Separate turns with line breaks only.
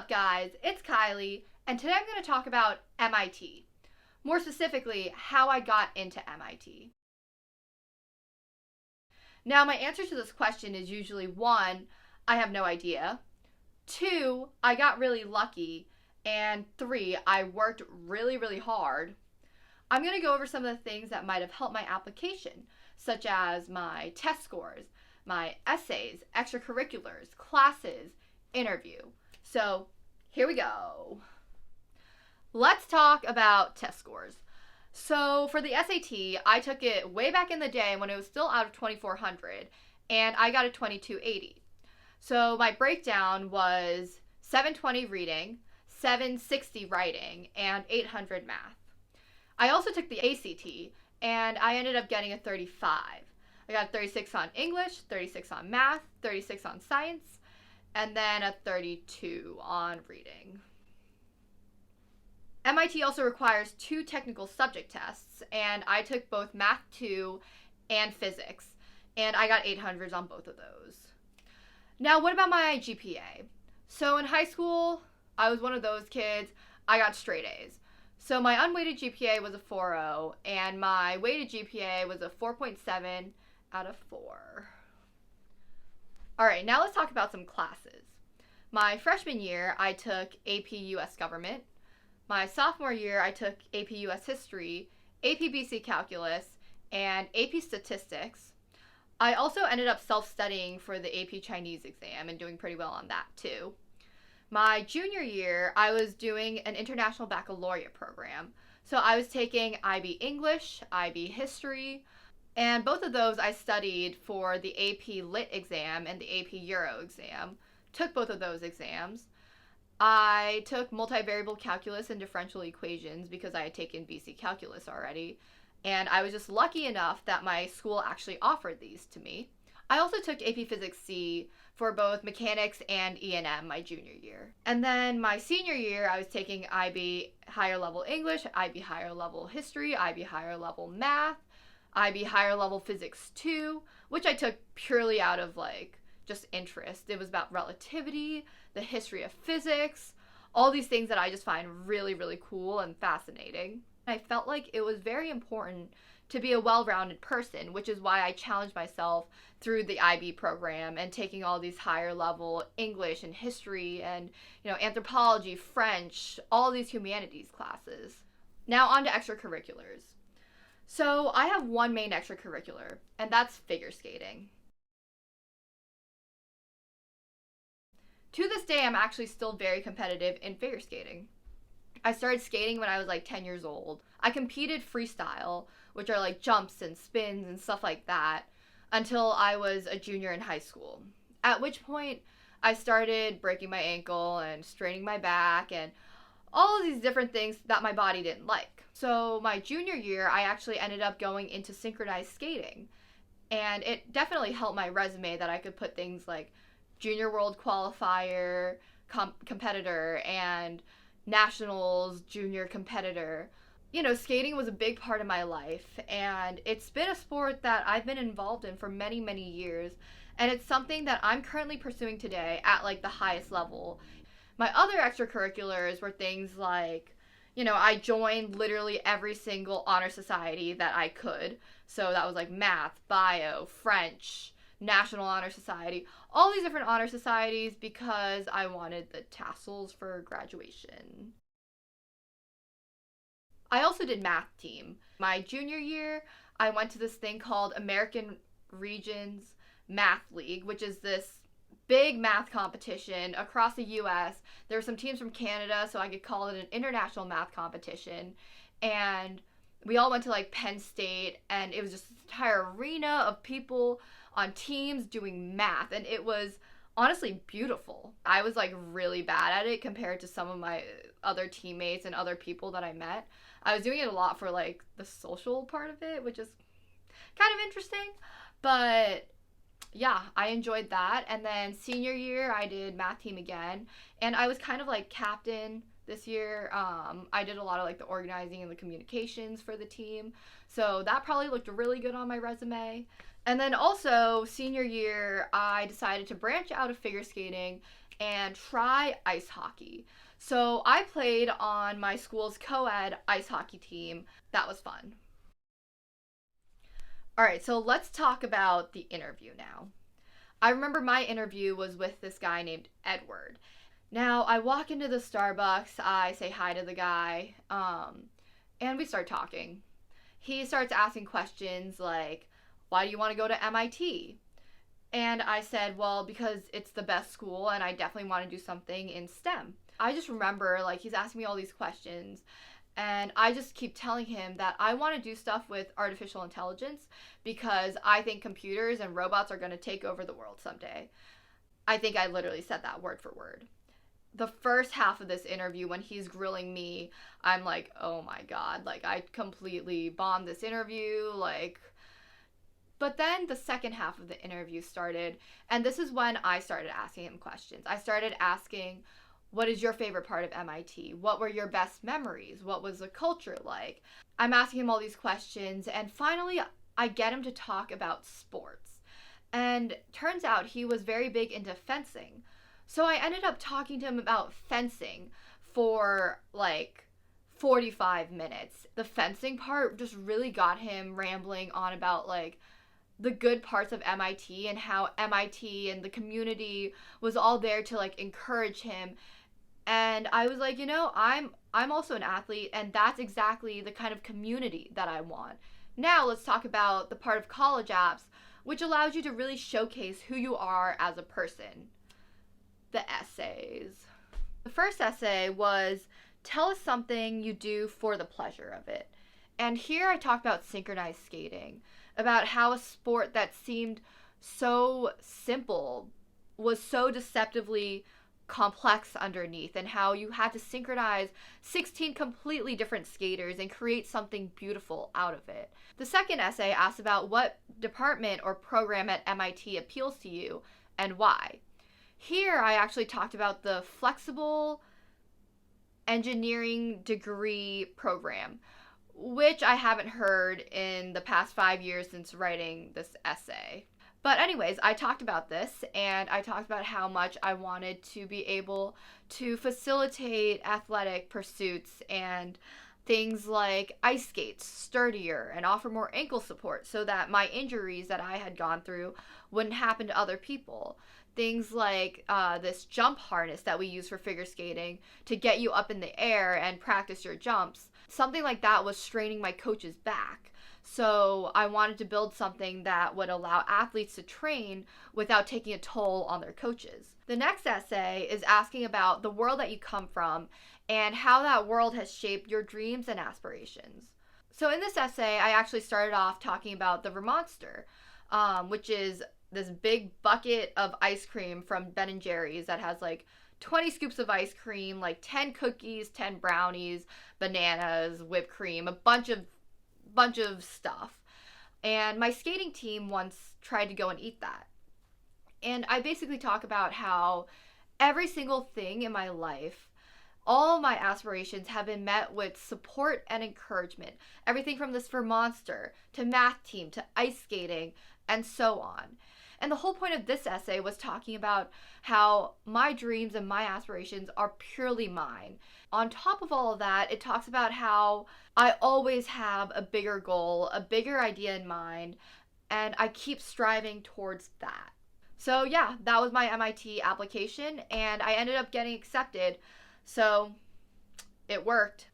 guys? It's Kylie, and today I'm going to talk about MIT. More specifically, how I got into MIT. Now, my answer to this question is usually 1, I have no idea, 2, I got really lucky, and 3, I worked really hard. I'm going to go over some of the things that might have helped my application, such as my test scores, my essays, extracurriculars, classes, interview. So here we go. Let's talk about test scores. So for the SAT, I took it way back in the day when it was still out of 2400, and I got a 2280. So my breakdown was 720 reading, 760 writing, and 800 math. I also took the ACT, and I ended up getting a 35. I got a 36 on English, 36 on math, 36 on science, and then a 32 on reading. MIT also requires 2 technical subject tests, and I took both Math 2 and Physics, and I got 800s on both of those. Now, what about my GPA? So in high school, I was one of those kids, I got straight A's. So my unweighted GPA was a 4.0, and my weighted GPA was a 4.7 out of 4. Alright, now let's talk about some classes. My freshman year, I took AP US Government. My sophomore year, I took AP US History, AP BC Calculus, and AP Statistics. I also ended up self-studying for the AP Chinese exam and doing pretty well on that too. My junior year, I was doing an international baccalaureate program. So I was taking IB English, IB History, and both of those I studied for the AP Lit exam and the AP Euro exam. Took both of those exams. I took multivariable calculus and differential equations because I had taken BC Calculus already, and I was just lucky enough that my school actually offered these to me. I also took AP Physics C for both mechanics and E&M my junior year. And then my senior year, I was taking IB higher level English, IB higher level history, IB higher level math, IB higher level physics 2, which I took purely out of just interest. It was about relativity, the history of physics, all these things that I just find really cool and fascinating. I felt like it was very important to be a well-rounded person, which is why I challenged myself through the IB program and taking all these higher level English and history and anthropology, French, all these humanities classes. Now on to extracurriculars. So I have one main extracurricular, and that's figure skating. To this day, I'm actually still very competitive in figure skating. I started skating when I was 10 years old. I competed freestyle, which are jumps and spins and stuff like that, until I was a junior in high school. At which point, I started breaking my ankle and straining my back and all of these different things that my body didn't like. So my junior year, I actually ended up going into synchronized skating. And it definitely helped my resume that I could put things like junior world qualifier competitor and nationals junior competitor. Skating was a big part of my life, and it's been a sport that I've been involved in for many years, and it's something that I'm currently pursuing today at the highest level. My other extracurriculars were things like, I joined literally every single honor society that I could. So that was math, bio, French, National Honor Society, all these different honor societies because I wanted the tassels for graduation. I also did math team. My junior year, I went to this thing called American Regions Math League, which is this big math competition across the US. There were some teams from Canada, so I could call it an international math competition. And we all went to Penn State, and it was just this entire arena of people on teams doing math, and it was honestly beautiful. I was really bad at it compared to some of my other teammates and other people that I met. I was doing it a lot for the social part of it, which is kind of interesting, but yeah, I enjoyed that. And then senior year, I did math team again, and I was kind of captain this year. I did a lot of the organizing and the communications for the team, so that probably looked really good on my resume. And then also, senior year, I decided to branch out of figure skating and try ice hockey. So I played on my school's co-ed ice hockey team. That was fun. All right, so let's talk about the interview now. I remember my interview was with this guy named Edward. Now, I walk into the Starbucks, I say hi to the guy, and we start talking. He starts asking questions like, why do you want to go to MIT? And I said, well, because it's the best school and I definitely want to do something in STEM. I just remember, like, he's asking me all these questions, and I just keep telling him that I want to do stuff with artificial intelligence because I think computers and robots are going to take over the world someday. I think I literally said that word for word. The first half of this interview, when he's grilling me, I'm like, oh my God, like, I completely bombed this interview, like. But then the second half of the interview started, and this is when I started asking him questions. I started asking, what is your favorite part of MIT? What were your best memories? What was the culture like? I'm asking him all these questions, and finally I get him to talk about sports. And turns out he was very big into fencing. So I ended up talking to him about fencing for like 45 minutes. The fencing part just really got him rambling on about like the good parts of MIT and how MIT and the community was all there to like encourage him. And I was like, I'm also an athlete, and that's exactly the kind of community that I want. Now let's talk about the part of college apps which allows you to really showcase who you are as a person. The essays. The first essay was, tell us something you do for the pleasure of it. And here I talked about synchronized skating, about how a sport that seemed so simple was so deceptively complex underneath, and how you had to synchronize 16 completely different skaters and create something beautiful out of it. The second essay asked about what department or program at MIT appeals to you and why. Here I actually talked about the flexible engineering degree program, which I haven't heard in the past 5 years since writing this essay. But anyways, I talked about this, and I talked about how much I wanted to be able to facilitate athletic pursuits and things like ice skates sturdier and offer more ankle support so that my injuries that I had gone through wouldn't happen to other people. Things like this jump harness that we use for figure skating to get you up in the air and practice your jumps. Something like that was straining my coach's back. So I wanted to build something that would allow athletes to train without taking a toll on their coaches. The next essay is asking about the world that you come from and how that world has shaped your dreams and aspirations. So in this essay, I actually started off talking about the Vermonster, which is this big bucket of ice cream from Ben & Jerry's that has like 20 scoops of ice cream, like 10 cookies, 10 brownies, bananas, whipped cream, a bunch of stuff. And my skating team once tried to go and eat that. And I basically talk about how every single thing in my life, all my aspirations have been met with support and encouragement. Everything from this Vermonster to math team to ice skating and so on. And the whole point of this essay was talking about how my dreams and my aspirations are purely mine. On top of all of that, it talks about how I always have a bigger goal, a bigger idea in mind, and I keep striving towards that. So yeah, that was my MIT application, and I ended up getting accepted. So it worked.